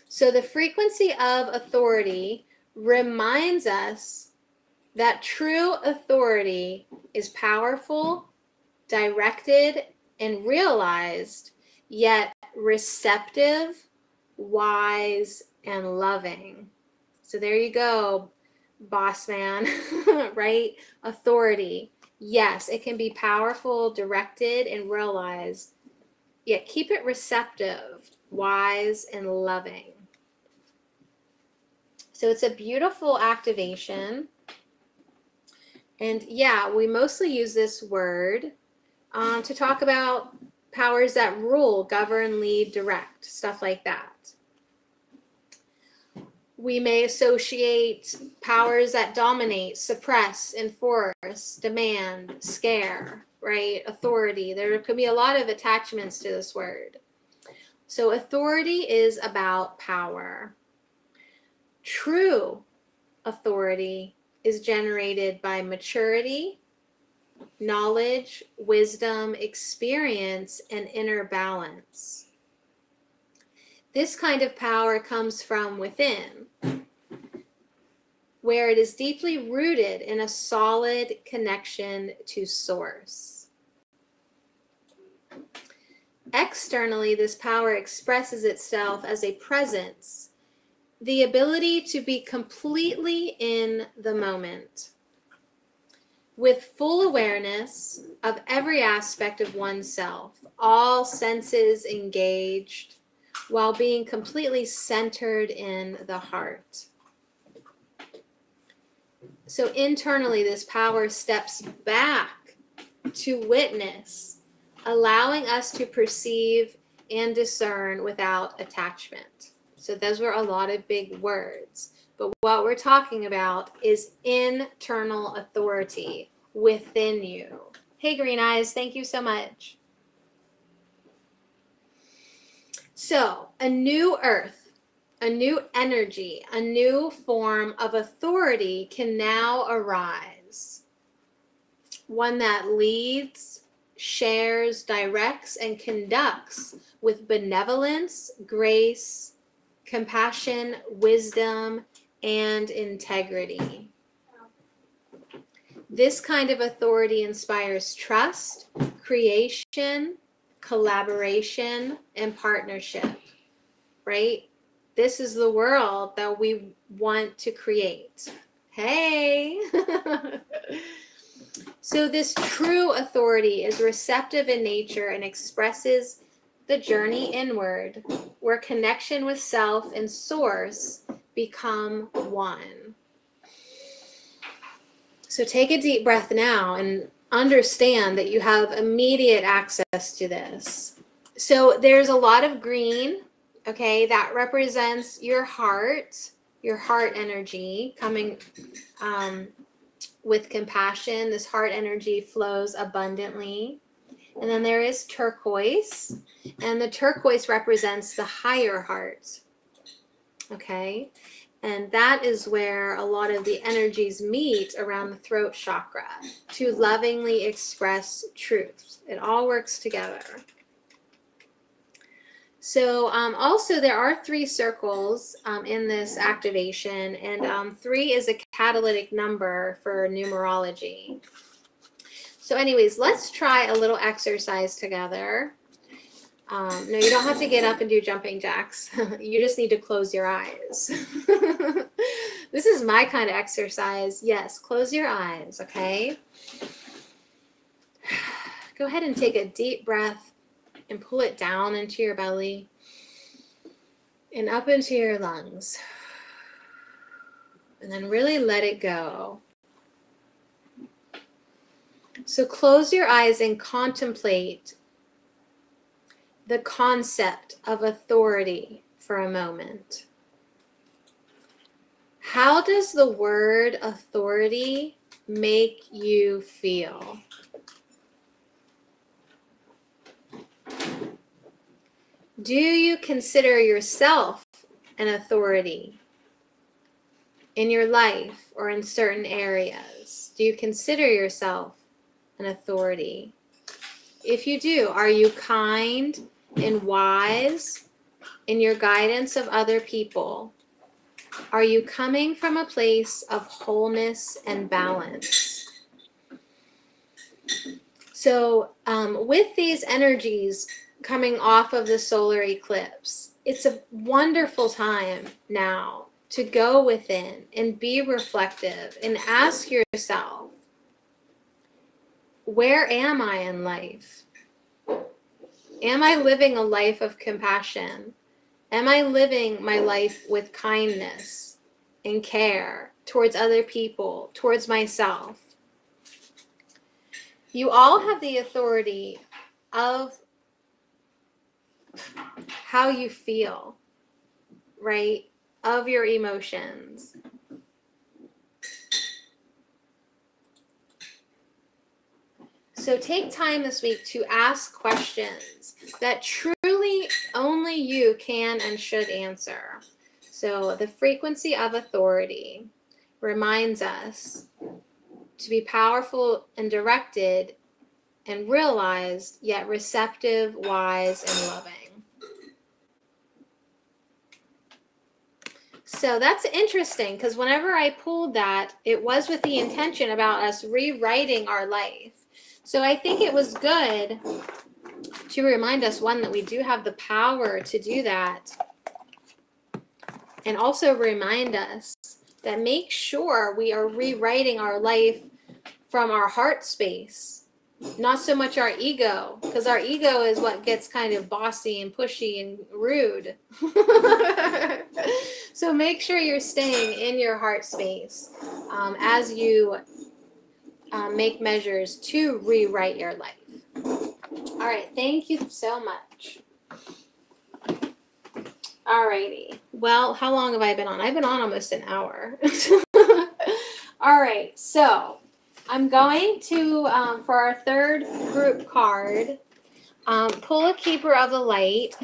So the frequency of authority reminds us that true authority is powerful, directed, and realized, yet receptive, wise, and loving. So there you go, boss man, right? Authority. Yes, it can be powerful, directed, and realized, yet keep it receptive, wise, and loving. So it's a beautiful activation. And yeah, we mostly use this word to talk about powers that rule, govern, lead, direct, stuff like that. We may associate powers that dominate, suppress, enforce, demand, scare, right? Authority. There could be a lot of attachments to this word. So authority is about power. True authority is generated by maturity, knowledge, wisdom, experience, and inner balance. This kind of power comes from within. where it is deeply rooted in a solid connection to source. Externally, this power expresses itself as a presence, the ability to be completely in the moment, with full awareness of every aspect of oneself, all senses engaged, while being completely centered in the heart. So internally, this power steps back to witness, allowing us to perceive and discern without attachment. So those were a lot of big words. But what we're talking about is internal authority within you. Hey, Green Eyes, thank you so much. So, a new earth, a new energy, a new form of authority can now arise. One that leads, shares, directs, and conducts with benevolence, grace, compassion, wisdom, and integrity. This kind of authority inspires trust, creation, collaboration, and partnership, right? This is the world that we want to create. Hey! So this true authority is receptive in nature and expresses the journey inward, where connection with self and source become one. So take a deep breath now and understand that you have immediate access to this. So there's a lot of green, okay, that represents your heart energy coming with compassion. This heart energy flows abundantly. And then there is turquoise, and the turquoise represents the higher heart, okay? And that is where a lot of the energies meet around the throat chakra to lovingly express truth. It all works together. So also there are 3 circles in this activation, and 3 is a catalytic number for numerology. So anyways, let's try a little exercise together. No, you don't have to get up and do jumping jacks. You just need to close your eyes. This is my kind of exercise. Yes, close your eyes, okay? Go ahead and take a deep breath and pull it down into your belly and up into your lungs. And then really let it go. So close your eyes and contemplate the concept of authority for a moment. How does the word authority make you feel? Do you consider yourself an authority in your life or in certain areas? Do you consider yourself an authority? If you do, are you kind and wise in your guidance of other people? Are you coming from a place of wholeness and balance? So with these energies coming off of the solar eclipse, it's a wonderful time now to go within and be reflective and ask yourself, where am I in life? Am I living a life of compassion? Am I living my life with kindness and care towards other people, towards myself? You all have the authority of how you feel, right? Of your emotions. So take time this week to ask questions that truly only you can and should answer. So the frequency of authority reminds us to be powerful and directed and realized, yet receptive, wise, and loving. So that's interesting because whenever I pulled that, it was with the intention about us rewriting our life. So I think it was good to remind us, one, that we do have the power to do that. And also remind us that make sure we are rewriting our life from our heart space, not so much our ego, because our ego is what gets kind of bossy and pushy and rude. So make sure you're staying in your heart space as you make measures to rewrite your life. All right, thank you so much. All righty. Well, how long have I been on? I've been on almost an hour. All right, so I'm going to, for our third group card, pull a Keeper of the Light,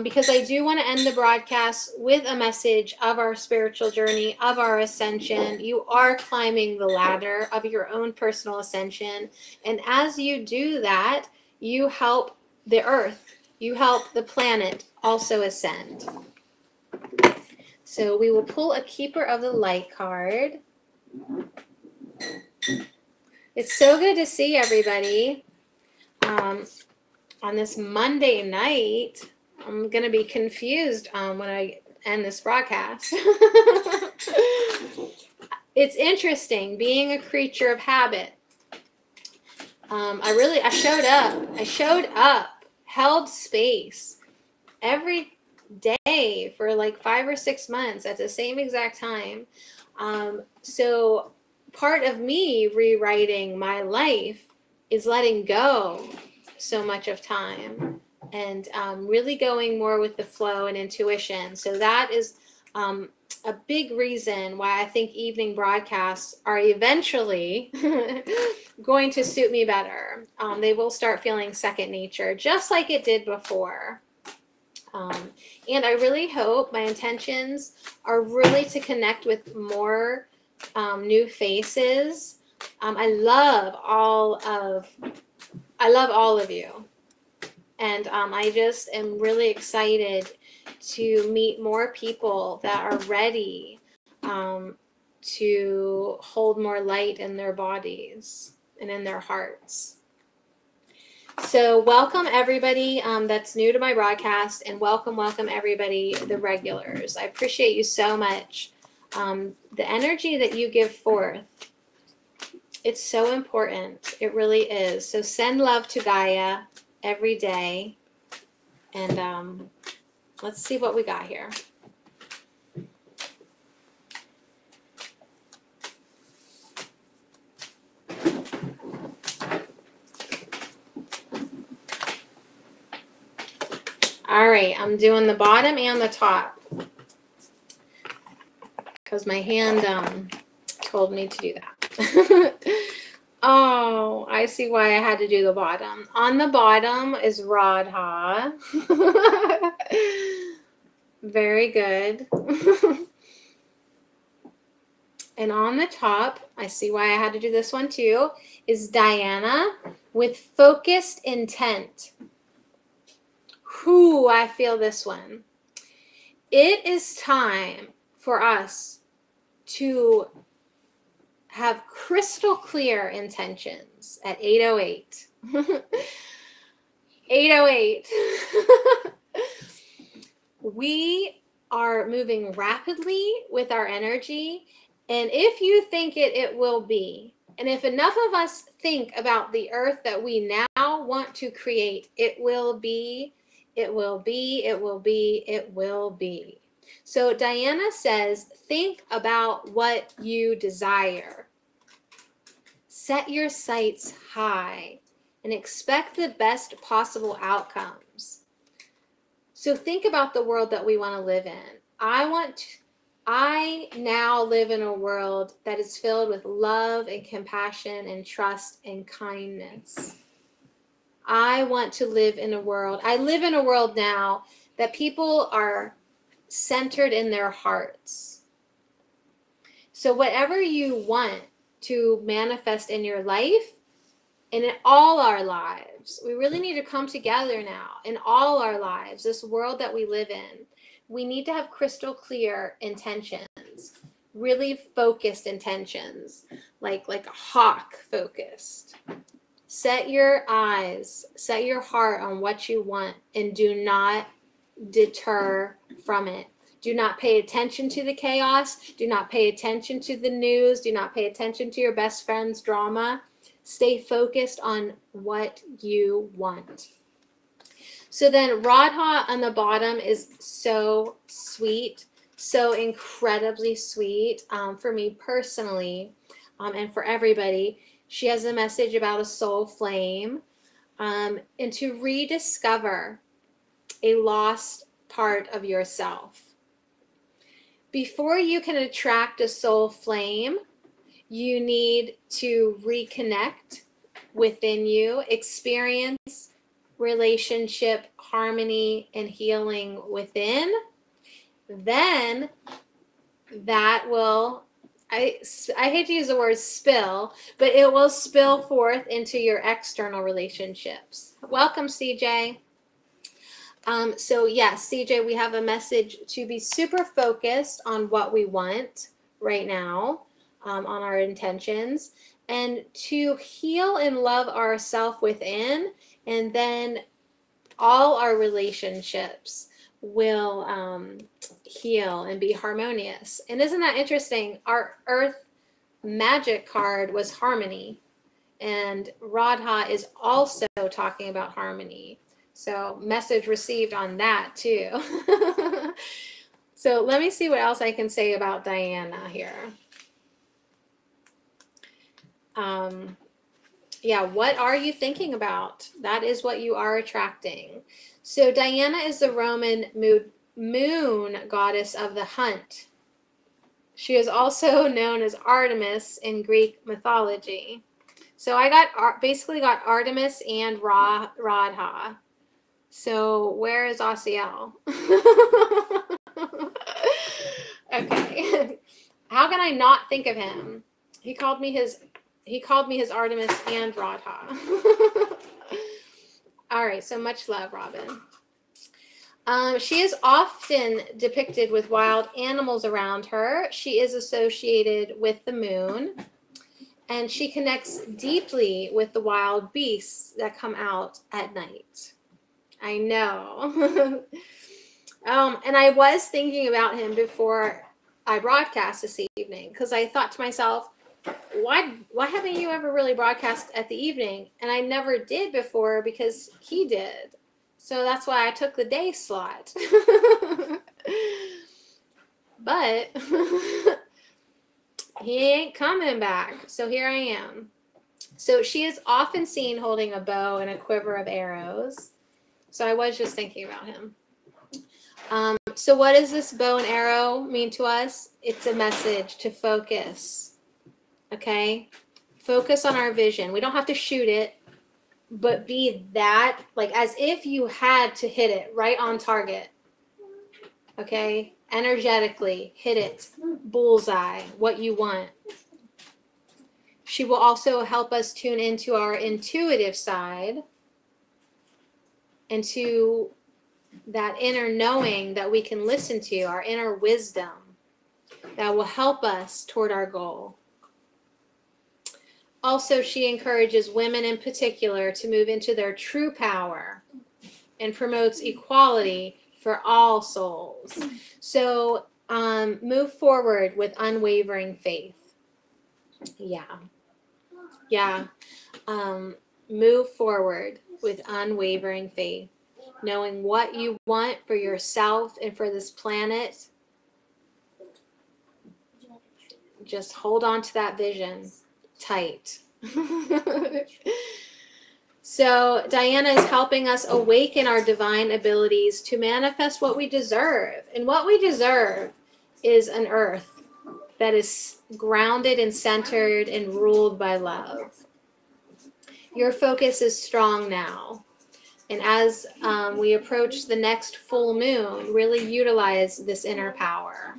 because I do want to end the broadcast with a message of our spiritual journey, of our ascension. You are climbing the ladder of your own personal ascension. And as you do that, you help the earth, you help the planet also ascend. So we will pull a Keeper of the Light card. It's so good to see everybody. On this Monday night, I'm going to be confused when I end this broadcast. It's interesting being a creature of habit. I showed up, held space every day for like 5 or 6 months at the same exact time. So part of me rewriting my life is letting go so much of time and really going more with the flow and intuition. So that is a big reason why I think evening broadcasts are eventually going to suit me better. They will start feeling second nature, just like it did before. And I really hope, my intentions are really to connect with more new faces. I love all of you. And I just am really excited to meet more people that are ready to hold more light in their bodies and in their hearts. So welcome everybody that's new to my broadcast, and welcome everybody, the regulars. I appreciate you so much. The energy that you give forth, it's so important. It really is. So send love to Gaia every day. And let's see what we got here. All right, I'm doing the bottom and the top because my hand told me to do that. Oh, I see why I had to do the bottom. On the bottom is Radha. Very good. And on the top, I see why I had to do this one too, is Diana with focused intent. Whoo, I feel this one. It is time for us to have crystal clear intentions at 8:08. 8:08. We are moving rapidly with our energy, and if you think it will be. And if enough of us think about the earth that we now want to create, it will be, it will be, it will be, it will be. So Diana says, think about what you desire. Set your sights high and expect the best possible outcomes. So think about the world that we want to live in. I now live in a world that is filled with love and compassion and trust and kindness. I want to live in a world, I live in a world now that people are centered in their hearts. So whatever you want to manifest in your life and in all our lives, we really need to come together now in all our lives, this world that we live in. we need to have crystal clear intentions, really focused intentions, like a hawk focused. Set your eyes, set your heart on what you want, and do not deter from it. Do not pay attention to the chaos. Do not pay attention to the news. Do not pay attention to your best friend's drama. Stay focused on what you want. So then Radha on the bottom is so sweet, so incredibly sweet for me personally, and for everybody. She has a message about a soul flame, and to rediscover a lost part of yourself. Before you can attract a soul flame, you need to reconnect within you, experience relationship harmony and healing within. Then that will, I hate to use the word spill, but it will spill forth into your external relationships. Welcome, CJ. So yes, CJ, we have a message to be super focused on what we want right now, on our intentions, and to heal and love ourselves within, and then all our relationships will heal and be harmonious. And isn't that interesting? Our Earth Magic card was harmony, and Radha is also talking about harmony. So message received on that too. So let me see what else I can say about Diana here. Yeah, what are you thinking about? That is what you are attracting. So Diana is the Roman moon goddess of the hunt. She is also known as Artemis in Greek mythology. So I basically got Artemis and Radha. So where is Asiel? Okay. How can I not think of him? He called me his Artemis and Radha. All right, so much love, Robin. She is often depicted with wild animals around her. She is associated with the moon, and she connects deeply with the wild beasts that come out at night. I know. And I was thinking about him before I broadcast this evening, because I thought to myself, why haven't you ever really broadcast at the evening? And I never did before because he did. So that's why I took the day slot. But he ain't coming back. So here I am. So she is often seen holding a bow and a quiver of arrows. So I was just thinking about him. So what does this bow and arrow mean to us? It's a message to focus. Okay? Focus on our vision. We don't have to shoot it, but be that, like as if you had to hit it right on target. Okay? Energetically hit it. Bullseye. What you want. She will also help us tune into our intuitive side and to that inner knowing that we can listen to, our inner wisdom that will help us toward our goal. Also, she encourages women in particular to move into their true power and promotes equality for all souls. So move forward with unwavering faith. Yeah. Move forward with unwavering faith, knowing what you want for yourself and for this planet. Just hold on to that vision tight. So Diana is helping us awaken our divine abilities to manifest what we deserve. And what we deserve is an earth that is grounded and centered and ruled by love. Your focus is strong now. And as we approach the next full moon, really utilize this inner power.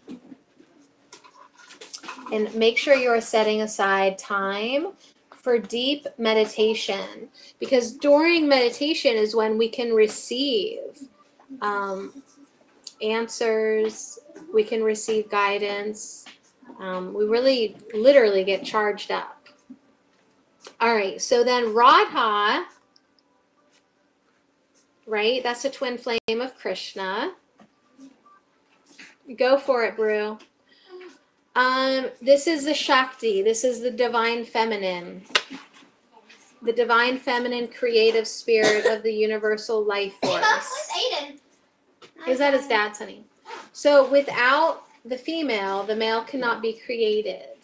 And make sure you're setting aside time for deep meditation, because during meditation is when we can receive answers. We can receive guidance. We really literally get charged up. All right, so then Radha, right? That's the twin flame of Krishna. Go for it, Brew. This is the Shakti. This is the divine feminine. The divine feminine creative spirit of the universal life force. Is that his dad's, honey? So without the female, the male cannot be created.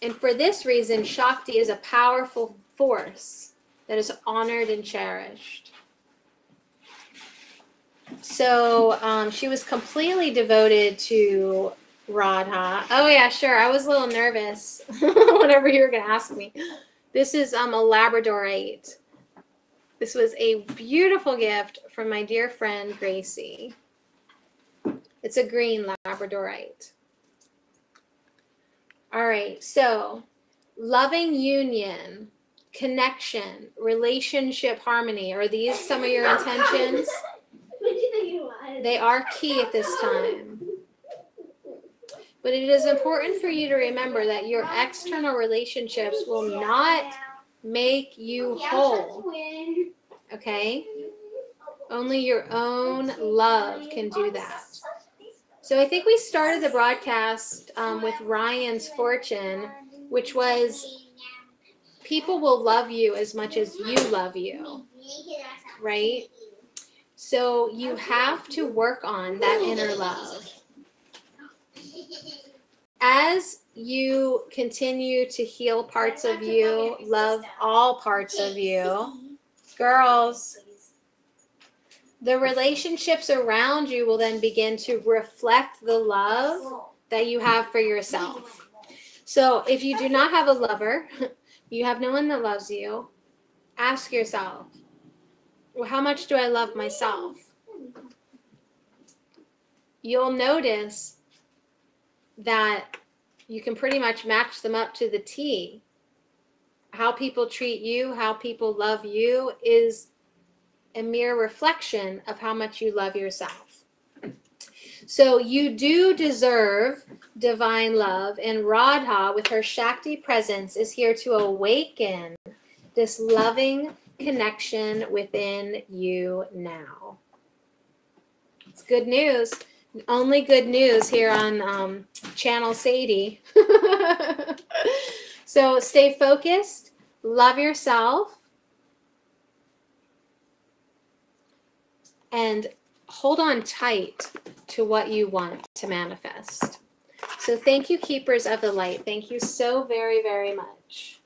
And for this reason, Shakti is a powerful force that is honored and cherished. So she was completely devoted to Radha. Oh yeah, sure. I was a little nervous whenever you were going to ask me. This is a Labradorite. This was a beautiful gift from my dear friend Gracie. It's a green Labradorite. All right, so loving union, connection, relationship harmony. Are these some of your intentions? They are key at this time. But it is important for you to remember that your external relationships will not make you whole. Okay? Only your own love can do that. So I think we started the broadcast with Ryan's fortune, which was people will love you as much as you love you, right? So you have to work on that inner love. As you continue to heal parts of you, love all parts of you, girls, the relationships around you will then begin to reflect the love that you have for yourself. So if you do not have a lover, you have no one that loves you, ask yourself, well, how much do I love myself? You'll notice that you can pretty much match them up to the T. How people treat you, how people love you is a mere reflection of how much you love yourself. So you do deserve divine love, and Radha, with her Shakti presence, is here to awaken this loving connection within you now. It's good news. Only good news here on Channel Sadie. So stay focused, love yourself, and hold on tight to what you want to manifest. So thank you, Keepers of the Light. Thank you so very, very much.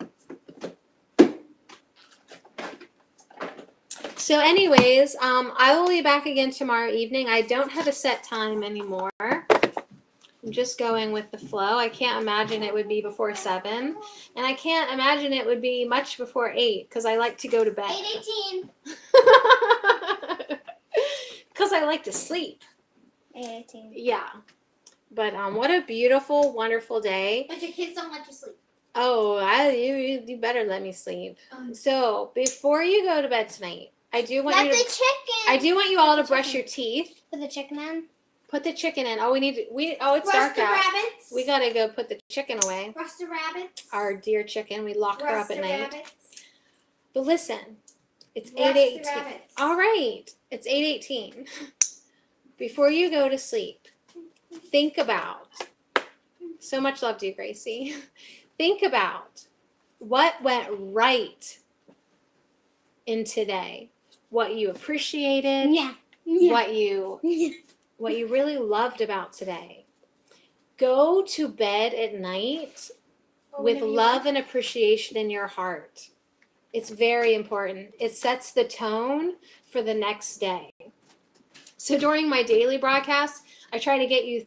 So anyways, I will be back again tomorrow evening. I don't have a set time anymore. I'm just going with the flow. I can't imagine it would be before 7. And I can't imagine it would be much before 8 because I like to go to bed. 8:18. Because I like to sleep. 8:18. Yeah. But what a beautiful, wonderful day. But your kids don't let you sleep. Oh, you better let me sleep. So before you go to bed tonight, I do want you all to brush your teeth. Put the chicken in. Put the chicken in. Oh, it's dark out. Rabbits. We gotta go put the chicken away. Brush the rabbits. Our dear chicken. We lock her up at night. Rabbits. But listen, it's Brush 8:18. the rabbits. All right, it's 8:18. Before you go to sleep, think about. So much love to you, Gracie. Think about what went right in today. What you appreciated. Yeah. What you really loved about today. Go to bed at night with love and appreciation in your heart. It's very important. It sets the tone for the next day. So during my daily broadcast, I try to get you,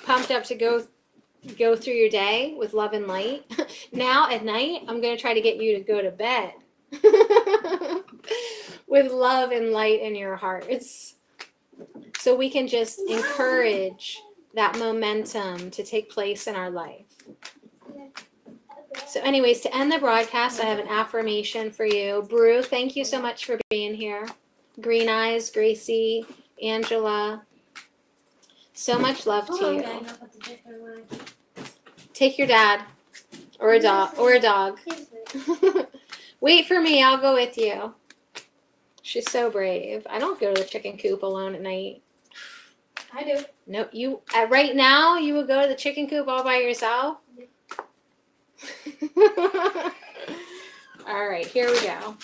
pumped up to go through your day with love and light. Now at night, I'm going to try to get you to go to bed with love and light in your hearts. So we can just encourage that momentum to take place in our life. So anyways, to end the broadcast, I have an affirmation for you. Brew, thank you so much for being here. Green Eyes, Gracie, Angela, So much love to Oh, you. okay, I'll put the different one. Take your dad or a dog or a dog. Wait for me. I'll go with you. She's so brave. I don't go to the chicken coop alone at night. I do. No, you right now you would go to the chicken coop all by yourself? All right, here we go.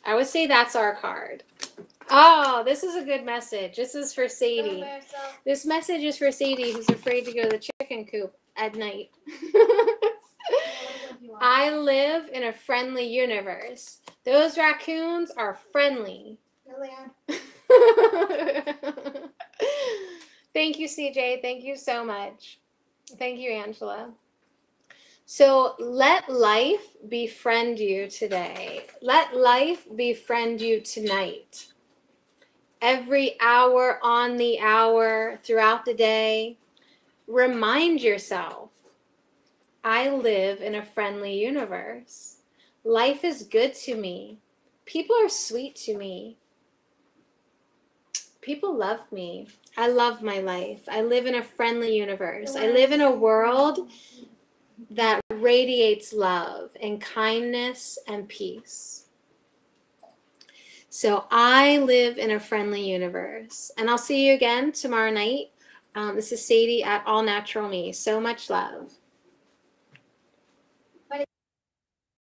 I would say that's our card. Oh, this is a good message. This is for Sadie. This message is for Sadie, who's afraid to go to the chicken coop at night. I live in a friendly universe. Those raccoons are friendly. No, they aren't. Thank you, CJ. Thank you so much. Thank you, Angela. So let life befriend you today. Let life befriend you tonight. Every hour on the hour throughout the day, remind yourself, I live in a friendly universe. Life is good to me. People are sweet to me. People love me. I love my life. I live in a friendly universe. I live in a world that radiates love and kindness and peace. So I live in a friendly universe. And I'll see you again tomorrow night. This is Sadie at All Natural Me. So much love.